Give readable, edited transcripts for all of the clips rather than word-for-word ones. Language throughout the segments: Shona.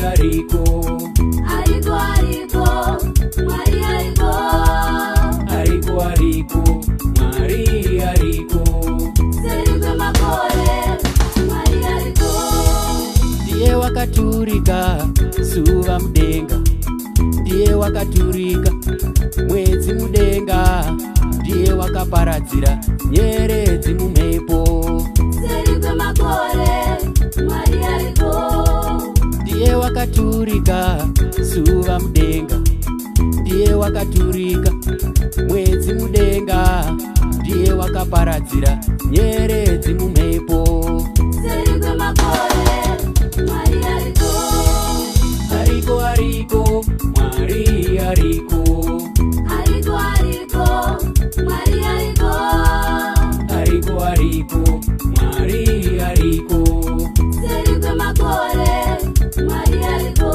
ariko, ariko, ariko, Mwari ariko, ariko, ariko, Mwari ariko, serikwe makore, Mwari ariko, ndiye wakaturika zuva mudenga, ndiye wakaturika mwedzi mudenga, ndiye wakaparadzira nyeredzi mumhepo, serikwe makore, Mwari ariko, ndiye wakaturika zuva mudenga, ndiye wakaturika mwedzi mudenga, ndiye wakaparadzira nyeredzi mumhepo, serikwe makore, Mwari ariko, ariko, ariko, Mwari ariko, ariko, ariko, Mwari ariko, ariko, ariko, Mwari ariko, serikwe makore, Mwari ariko,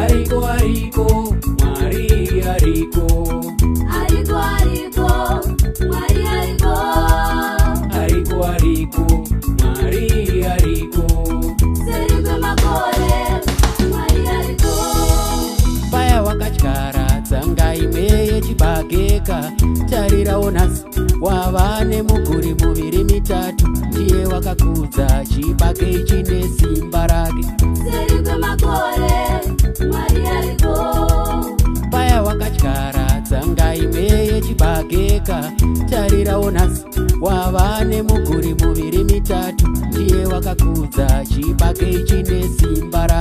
ariko, ariko, Mwari ariko, ariko, ariko, Mwari ariko, ariko, ariko, Mwari ariko, serikwe makore, Mwari ariko, paya wakatyara tsanga imwe yechibageka, tarirawo nhasi wava nemuguri muviri mitatu, ndiye wakakudza chibage chine simba rake, serikwe makore, Mwari ariko, paya wakatyara tsanga imwe yechibageka, tarirawo nhasi wava nemuguri muviri mitatu, ndiye wakakudza chibage chine simba rake.